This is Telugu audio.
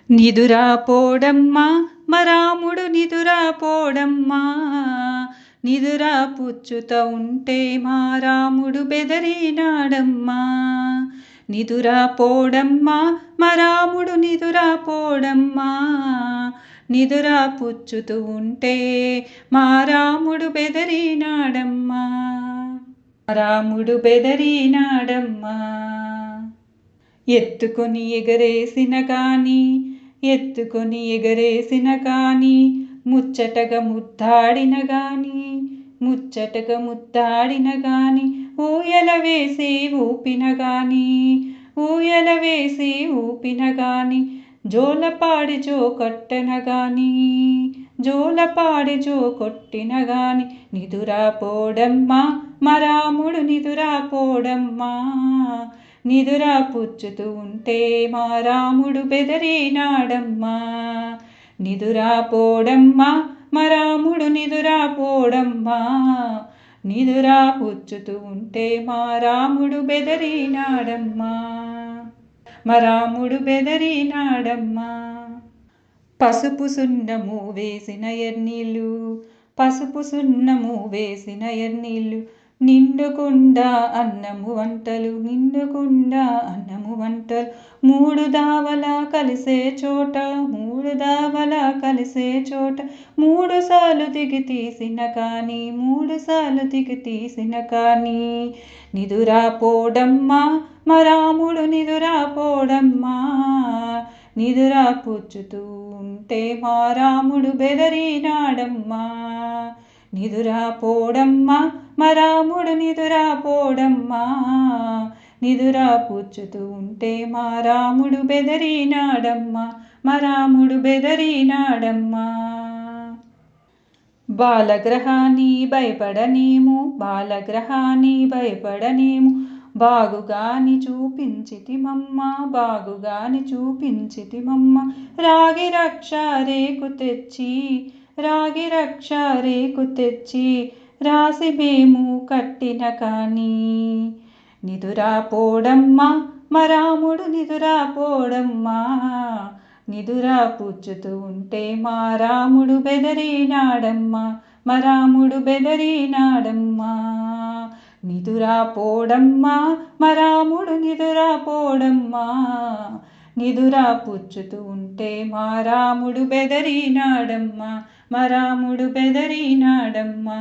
నిదురా పోడమ్మా మరాముడు నిదురా పోడమ్మా, నిదురా పుచ్చుత ఉంటే మా రాముడు బెదరినాడమ్మా. నిదురా పోడమ్మా మరాముడు నిదురా పోడమ్మా, నిదురా పుచ్చుతూ ఉంటే మా రాముడు బెదరినాడమ్మా. రాముడు బెదరినాడమ్మా. ఎత్తుకొని ఎగరేసిన కాని ఎత్తుకొని ఎగరేసిన కాని ముచ్చటగా ముద్దాడిన గాని ముచ్చటగా ముద్దాడిన గాని ఊయల వేసి ఊపిన గాని ఊయల వేసి ఊపిన గాని జోలపాడి జో కొట్టన గాని జోలపాడి జో కొట్టిన గాని నిదురా పోడమ్మా మరాముడు నిదురా పోడమ్మా. నిదురా పుచ్చుతూ ఉంటే మా రాముడు బెదరినాడమ్మా. నిదురా పోడమ్మా మరాముడు నిదురా పోడమ్మా, నిదురా పుచ్చుతూ ఉంటే మా రాముడు బెదరినాడమ్మా. మరాముడు బెదరినాడమ్మా. పసుపు సున్నము వేసిన ఎన్నీళ్ళు పసుపు సున్నము వేసిన ఎన్నీళ్ళు నిండుకుండా అన్నము వంటలు నిండుకుండా అన్నము వంటలు మూడు దావల కలిసే చోట మూడు దావల కలిసే చోట మూడు సార్లు దిగి తీసిన కానీ మూడు సార్లు దిగి తీసిన కానీ నిదురా పోడమ్మా మరాముడు నిదురా పోడమ్మా. నిదురా పుచ్చుతూ ఉంటే మా రాముడు బెదరినాడమ్మా. నిదురా పోడమ్మా మరాముడు నిదురా పోడమ్మా, నిదురా పుచ్చుతూ ఉంటే మా రాముడు బెదరినాడమ్మా. మరాముడు బెదరినాడమ్మా. బాలగ్రహాన్ని భయపడనేము బాలగ్రహాన్ని భయపడనేము బాగుగాని చూపించితిమమ్మ బాగుగాని చూపించితిమమ్మ. రాగి రక్ష రేకు తెచ్చి రాగి రక్ష రేకు తెచ్చి రాసి మేము కట్టిన కానీ నిదురా పోడమ్మా మరాముడు నిదురా పోడమ్మా. నిదురా పుచ్చుతూ ఉంటే మా రాముడు బెదరినాడమ్మా. మరాముడు బెదరినాడమ్మా. నిదురా పోడమ్మా మరాముడు నిదురా పోడమ్మా, నిదురా పుచ్చుతూ ఉంటే మా రాముడు బెదరినాడమ్మా. మరాముడు బెదరినాడమ్మా.